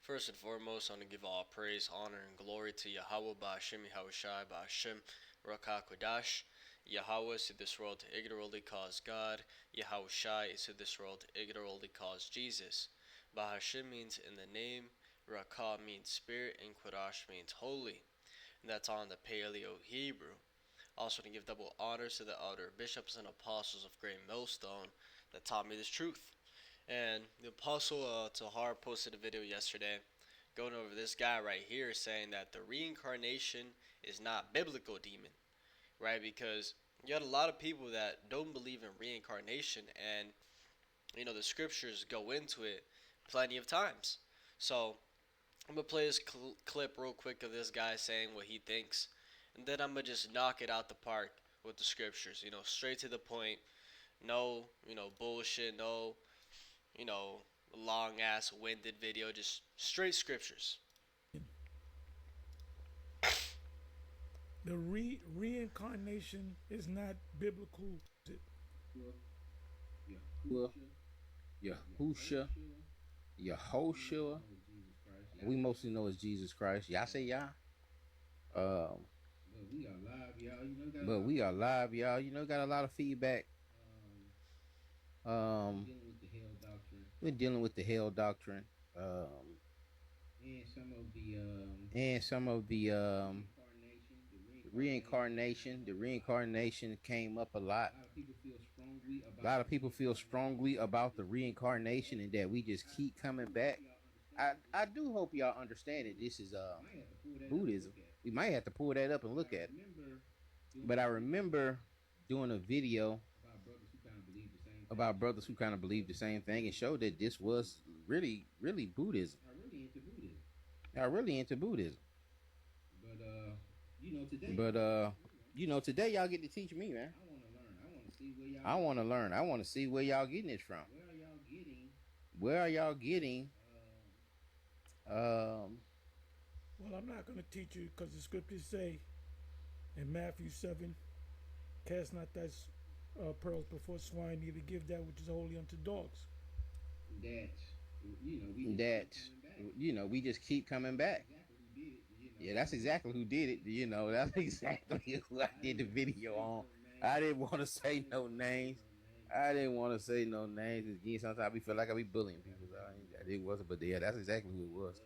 First and foremost, I want to give all praise, honor, and glory to Yahweh, Ba'ashem Yahushai, Ba'ashem Rakah Kodash. Yahweh is to this world to ignorantly cause God. Yahushai is to this world to ignorantly cause Jesus. Ba'ashem means in the name, Rakah means spirit, and Kodash means holy. And that's all in the Paleo Hebrew. Also to give double honors to the elder bishops and apostles of Great Millstone that taught me this truth. And the apostle Tahar posted a video yesterday going over this guy right here saying that the reincarnation is not biblical, demon, right? Because you had a lot of people that don't believe in reincarnation, and the scriptures go into it plenty of times. So I'm gonna play this clip real quick of this guy saying what he thinks, and then I'm gonna just knock it out the park with the scriptures. Straight to the point. No, bullshit. No, long ass winded video. Just straight scriptures. The reincarnation is not biblical. Yahusha, Yehoshua. We mostly know as Jesus Christ. Y'all say y'all. But we are live, y'all. Got a lot of feedback. We're dealing with the hell doctrine. And some of the reincarnation. The reincarnation came up a lot. A lot of people feel strongly about the reincarnation and that we just keep coming back. I do hope y'all understand it. This is Buddhism. We might have to pull that up and look at it. But I remember doing a video about brothers who kind of believe the same thing and showed that this was really Buddhism. I'm really into Buddhism. But today y'all get to teach me, man. I want to learn. I want to see where y'all getting this from. Where are y'all getting? Well, I'm not going to teach you because the scriptures say in Matthew 7, cast not thy pearls before swine, neither give that which is holy unto dogs. We just keep coming back. Yeah, that's exactly who did it. That's exactly who I did the video on. I didn't want to say no names. Again, sometimes we feel like I be bullying people. It wasn't, but yeah, that's exactly who it was.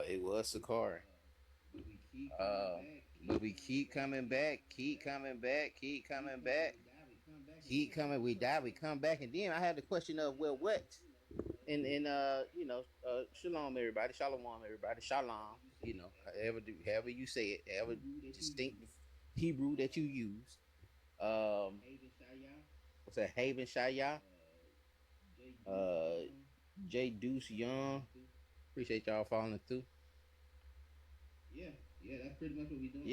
It was Sakari. But we keep coming back, We die, we come back, and then I had the question of, well, what? And shalom everybody, shalom everybody, shalom. However you say it, however distinct Hebrew that you use. What's that? Haven Shaya. J Deuce Young. Appreciate y'all following through. Yeah, that's pretty much what we doing.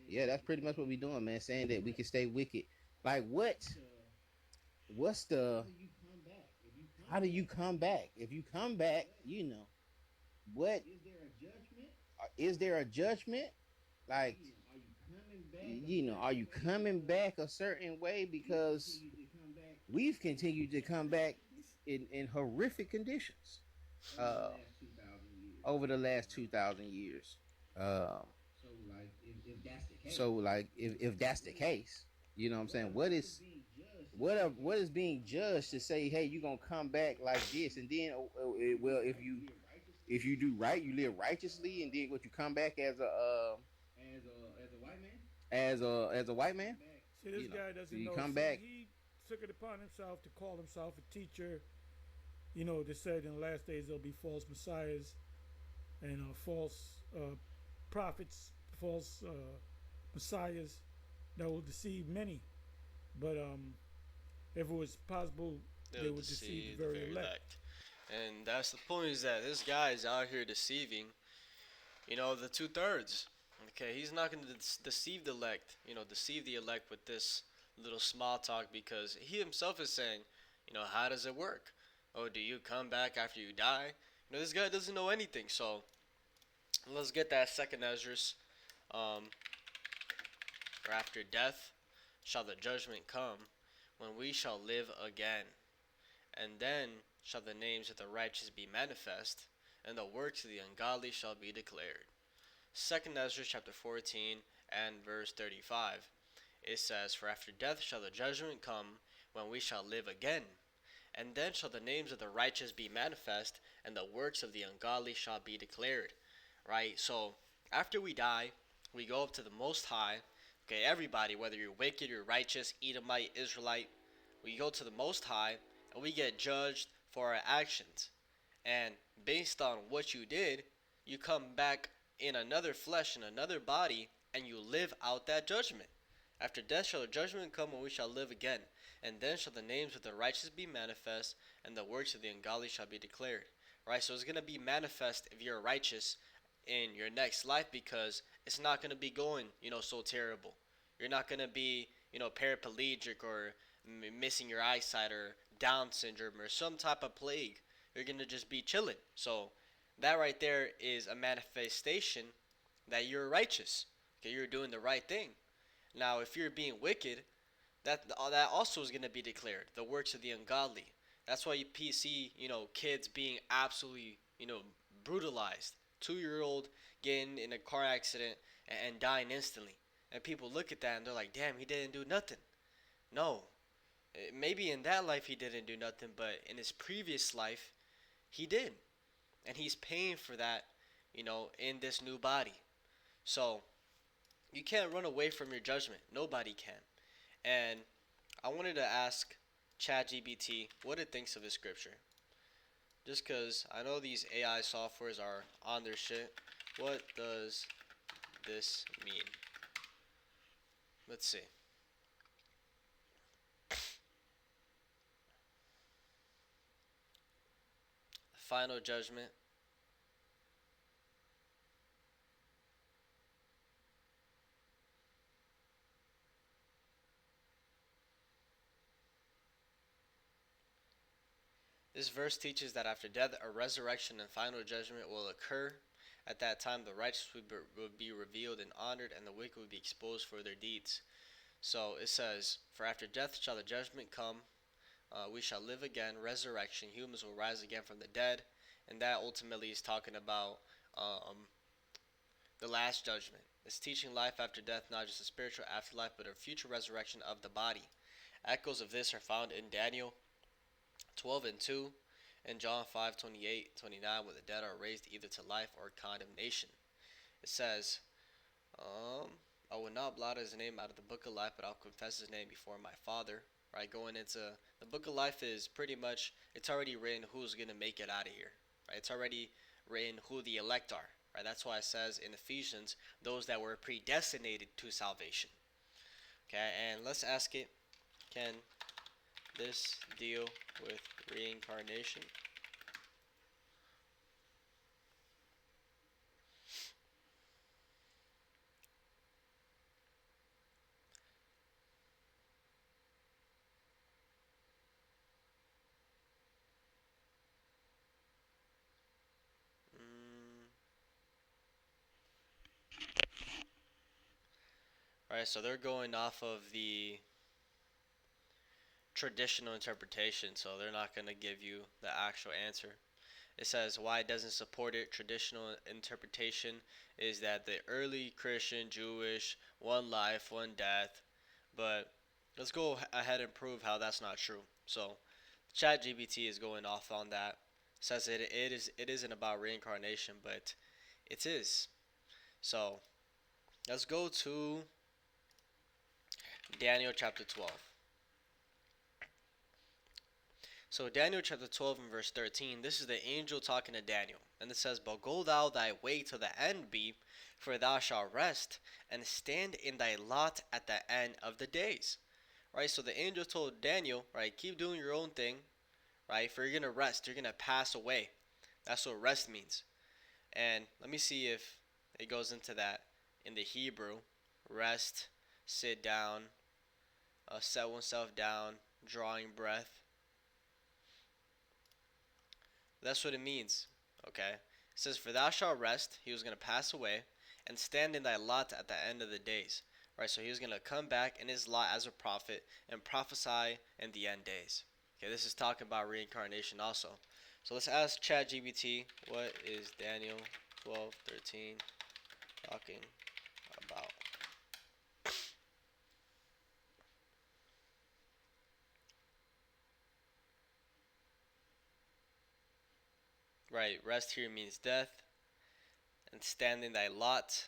Yeah, that's pretty much what we doing, man. Saying that we can stay wicked. Like what? What's the? How do you come back? If you come back, what? Is there a judgment? Like, are you coming back a certain way? Because we've continued to come back in horrific conditions over the last 2,000 years. If that's the case, you know what I'm saying? What is being judged to say, hey, you're gonna come back like this, and then well, if you do right, you live righteously, and then what, you come back as a white man? As a white man? See, this guy doesn't you know. Come back. He took it upon himself to call himself a teacher. They said in the last days there'll be false messiahs and false prophets, false messiahs that will deceive many. But if it was possible, they would deceive the very elect. And that's the point, is that this guy is out here deceiving, the 2/3. Okay, he's not going to deceive the elect, deceive the elect with this little small talk, because he himself is saying, how does it work? Oh, do you come back after you die? This guy doesn't know anything. So let's get that second Esdras. For after death shall the judgment come, when we shall live again. And then shall the names of the righteous be manifest, and the works of the ungodly shall be declared. 2 Ezra chapter 14 and verse 35. It says, For after death shall the judgment come, when we shall live again. And then shall the names of the righteous be manifest, and the works of the ungodly shall be declared. Right? So, after we die, we go up to the Most High. Okay, everybody, whether you're wicked, you're righteous, Edomite, Israelite, we go to the Most High, and we get judged for our actions. And based on what you did, you come back in another flesh, in another body, and you live out that judgment. After death shall the judgment come, when we shall live again. And then shall the names of the righteous be manifest, and the works of the ungodly shall be declared. Right? So it's going to be manifest if you're righteous in your next life, because it's not going to be going, so terrible. You're not going to be, paraplegic or missing your eyesight or Down syndrome or some type of plague. You're going to just be chilling. So that right there is a manifestation that you're righteous. Okay, you're doing the right thing. Now, if you're being wicked, that also is going to be declared, the works of the ungodly. That's why you see, kids being absolutely, brutalized. 2-year-old getting in a car accident and dying instantly. And people look at that and they're like, damn, he didn't do nothing. No. Maybe in that life he didn't do nothing, but in his previous life, he did. And he's paying for that, in this new body. So, you can't run away from your judgment. Nobody can. And I wanted to ask ChatGPT what it thinks of this scripture. Just because I know these AI softwares are on their shit. What does this mean? Let's see. Final judgment. This verse teaches that after death, a resurrection and final judgment will occur. At that time, the righteous would be revealed and honored, and the wicked would be exposed for their deeds. So it says, For after death shall the judgment come. We shall live again, resurrection. Humans will rise again from the dead. And that ultimately is talking about the last judgment. It's teaching life after death, not just a spiritual afterlife, but a future resurrection of the body. Echoes of this are found in Daniel 12 and 2, and John 5, 28, 29, where the dead are raised either to life or condemnation. It says, I will not blot his name out of the book of life, but I'll confess his name before my Father. Right, going into the book of life is pretty much, it's already written who's going to make it out of here. Right, it's already written who the elect are. Right, that's why it says in Ephesians, those that were predestinated to salvation. Okay, and let's ask it, can this deal with reincarnation? Alright, so they're going off of the traditional interpretation, so they're not going to give you the actual answer. It says why it doesn't support it. Traditional interpretation is that the early Christian, Jewish, one life, one death. But let's go ahead and prove how that's not true. So ChatGPT is going off on that. Says it isn't about reincarnation, but it is. So let's go to Daniel chapter 12. So Daniel chapter 12 and verse 13, this is the angel talking to Daniel. And it says, But go thou thy way till the end be, for thou shalt rest, and stand in thy lot at the end of the days. Right, so the angel told Daniel, right, keep doing your own thing, right, for you're going to rest, you're going to pass away. That's what rest means. And let me see if it goes into that in the Hebrew. Rest, sit down, set oneself down, drawing breath. That's what it means, okay? It says, For thou shalt rest, he was going to pass away, and stand in thy lot at the end of the days. Right, so he was going to come back in his lot as a prophet and prophesy in the end days. Okay, this is talking about reincarnation also. So let's ask ChatGPT, what is Daniel 12:13 talking about? Right, rest here means death, and stand in thy lot.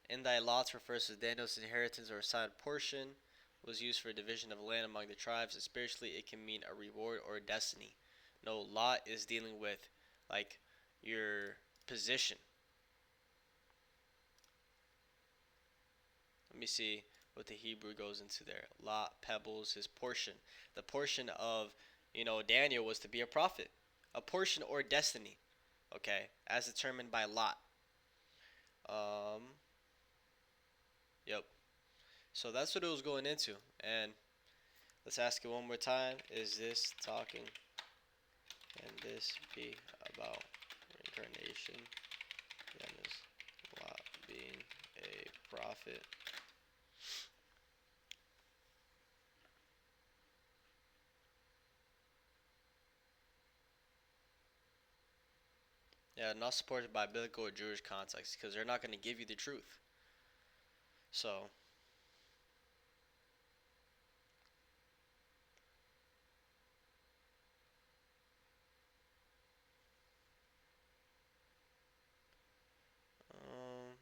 In thy lots refers to Daniel's inheritance or assigned portion. Was used for a division of land among the tribes, and spiritually it can mean a reward or a destiny. No, lot is dealing with like your position. Let me see what the Hebrew goes into there. Lot, pebbles, his portion. The portion of, Daniel was to be a prophet. A portion or destiny, okay, as determined by Lot. Um, yep. So that's what it was going into. And let's ask it one more time. Is this talking? Can this be about reincarnation? Then is Lot being a prophet? Yeah, not supported by biblical or Jewish context because they're not going to give you the truth. So, um,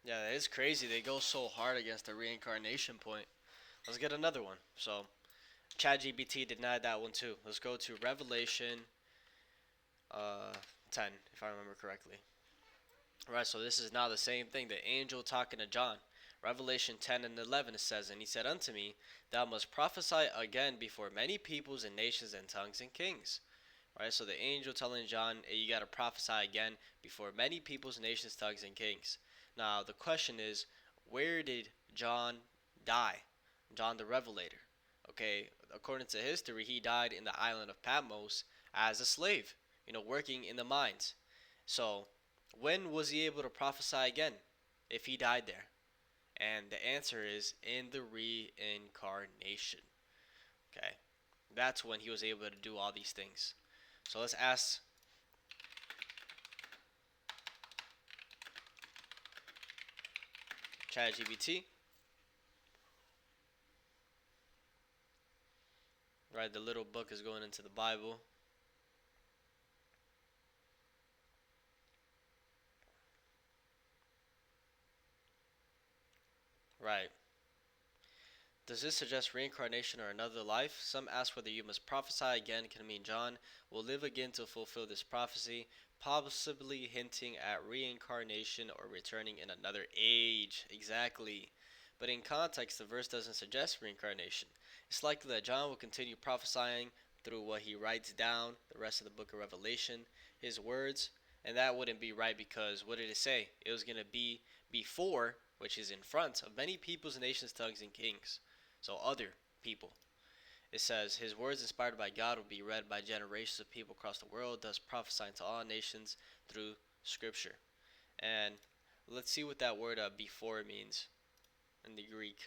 yeah, that is crazy. They go so hard against the reincarnation point. Let's get another one. So, ChatGPT denied that one too. Let's go to Revelation uh, 10, if I remember correctly. Right, so this is now the same thing. The angel talking to John. Revelation 10 and 11 it says, and he said unto me, thou must prophesy again before many peoples and nations and tongues and kings. Right, so the angel telling John, hey, you got to prophesy again before many peoples, nations, tongues, and kings. Now, the question is, where did John die? John the Revelator. Okay, according to history, he died in the island of Patmos as a slave, working in the mines. So, when was he able to prophesy again if he died there? And the answer is in the reincarnation. Okay, that's when he was able to do all these things. So let's ask ChatGPT. Right, the little book is going into the Bible. Right. Does this suggest reincarnation or another life? Some ask whether you must prophesy again can mean John will live again to fulfill this prophecy, possibly hinting at reincarnation or returning in another age. Exactly. But in context, the verse doesn't suggest reincarnation. It's likely that John will continue prophesying through what he writes down, the rest of the book of Revelation, his words, and that wouldn't be right because what did it say? It was going to be before, which is in front of many peoples, nations, tongues, and kings. So other people. It says, his words inspired by God will be read by generations of people across the world, thus prophesying to all nations through Scripture. And let's see what that word before means in the Greek.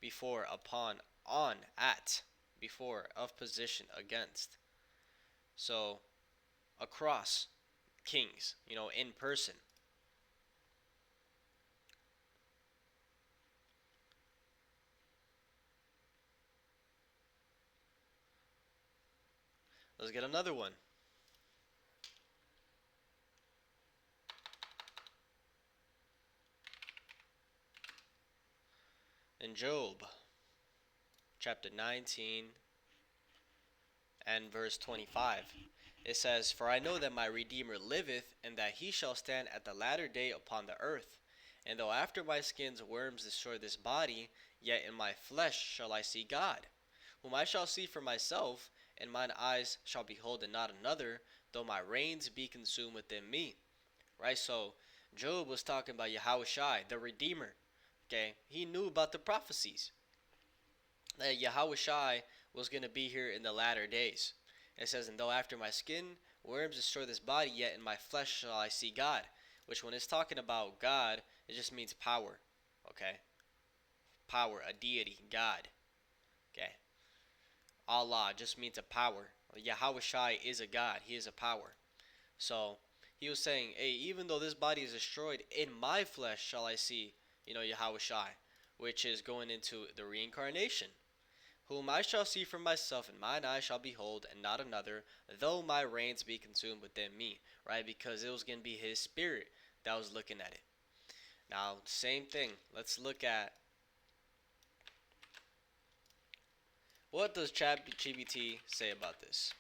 Before, upon, on, at, before, of position, against. So, across, kings, in person. Let's get another one. In Job, chapter 19 and verse 25. It says, for I know that my Redeemer liveth, and that he shall stand at the latter day upon the earth. And though after my skin's worms destroy this body, yet in my flesh shall I see God, whom I shall see for myself, and mine eyes shall behold and not another, though my reins be consumed within me. right? So Job was talking about Yahushai, the Redeemer. Okay, he knew about the prophecies that Yahushai was going to be here in the latter days. It says, "And though after my skin worms destroy this body, yet in my flesh shall I see God." Which, when it's talking about God, it just means power. Okay, power, a deity, God. Okay, Allah just means a power. Yahushai is a God. He is a power. So he was saying, hey, even though this body is destroyed, in my flesh shall I see, Yahushai, which is going into the reincarnation. Whom I shall see for myself, and mine eye shall behold, and not another, though my reins be consumed within me. Right? Because it was going to be his spirit that was looking at it. Now, same thing. Let's look at what does ChatGPT say about this.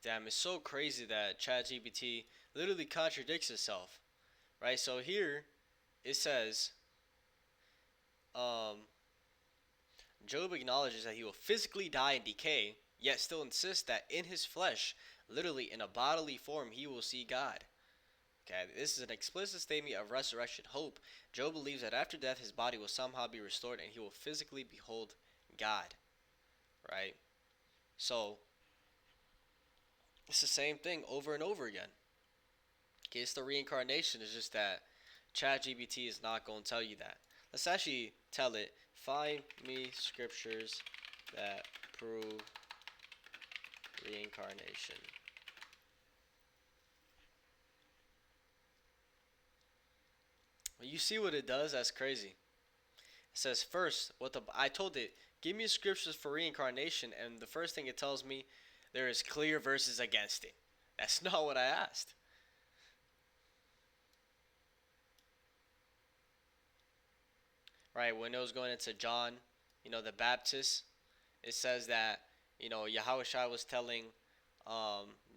Damn, it's so crazy that ChatGPT literally contradicts itself. Right? So here it says, um, Job acknowledges that he will physically die and decay, yet still insists that in his flesh, literally in a bodily form, he will see God. Okay, this is an explicit statement of resurrection hope. Job believes that after death, his body will somehow be restored and he will physically behold God. Right? So, it's the same thing over and over again. Okay, it's the reincarnation. It's just that ChatGPT is not going to tell you that. Let's actually tell it, find me scriptures that prove reincarnation. Well, you see what it does? That's crazy. It says first, I told it, give me scriptures for reincarnation, and the first thing it tells me, there is clear verses against it. That's not what I asked. Right, when it was going into John, the Baptist, it says that, Yahushua was telling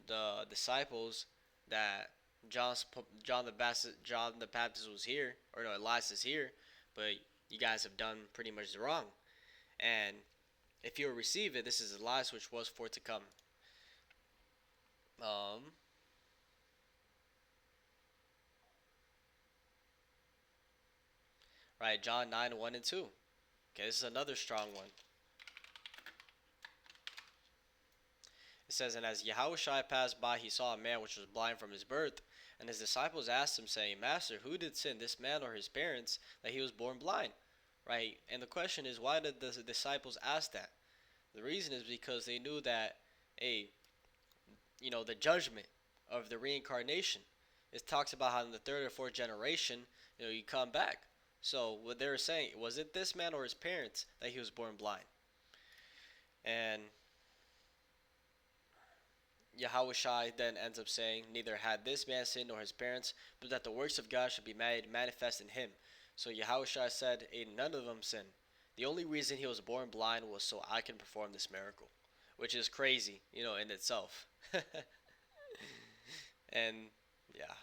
the disciples that John the Baptist was here, or no, Elias is here, but you guys have done pretty much wrong. And if you receive it, this is Elias which was for to come. Right, John 9, 1 and 2. Okay, this is another strong one. It says, "And as Yahushua passed by, he saw a man which was blind from his birth. And his disciples asked him, saying, Master, who did sin, this man or his parents, that he was born blind?" Right? And the question is, why did the disciples ask that? The reason is because they knew that, the judgment of the reincarnation. It talks about how in the third or fourth generation, you come back. So what they were saying, was it this man or his parents that he was born blind? And Yahushua then ends up saying, "Neither had this man sinned nor his parents, but that the works of God should be made manifest in him." So Yahushua said, none of them sinned. The only reason he was born blind was so I can perform this miracle, which is crazy, in itself. And yeah.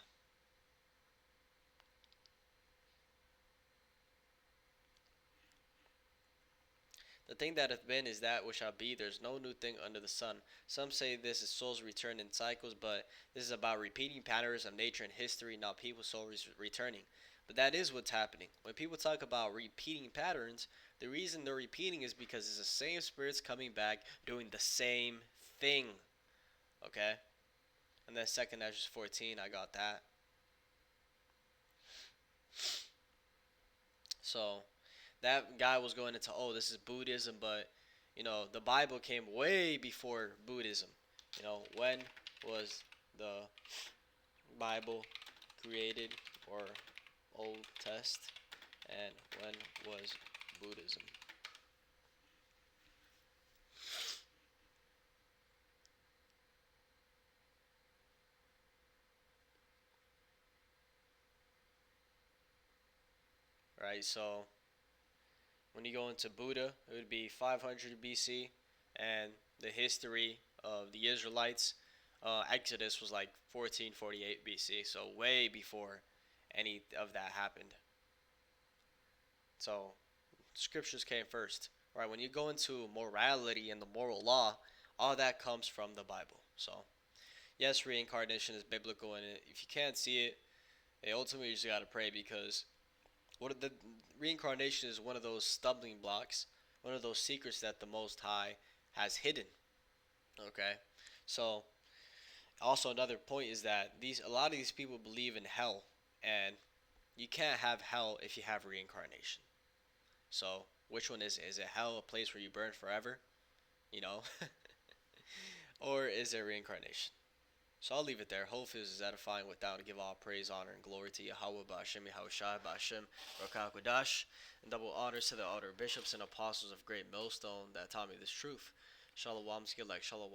The thing that hath been is that which shall be. There's no new thing under the sun. Some say this is souls return in cycles, but this is about repeating patterns of nature and history, not people's souls returning. But that is what's happening. When people talk about repeating patterns, the reason they're repeating is because it's the same spirits coming back doing the same thing. Okay? And then 2 Ezra 14, I got that. So that guy was going into, this is Buddhism, but the Bible came way before Buddhism. When was the Bible created, or Old Test, and when was Buddhism? right? So when you go into Buddha, it would be 500 BC, and the history of the Israelites, Exodus was like 1448 BC, so way before any of that happened. So scriptures came first, right? When you go into morality and the moral law, all that comes from the Bible. So yes, reincarnation is biblical, and if you can't see it, ultimately you just gotta pray because what the reincarnation is one of those stumbling blocks, one of those secrets that the Most High has hidden. Okay, so also another point is that a lot of these people believe in hell, and you can't have hell if you have reincarnation. So which one is it? Is it hell, a place where you burn forever, you know, or is it reincarnation? So I'll leave it there. Hopefully this is edifying with that to give all praise, honor, and glory to Yahweh, Ba'ashem, Yahushai, Ba'ashem, Rakak and double honors to the elder bishops and apostles of Great Millstone that taught me this truth. Shalom, skillak, shalom.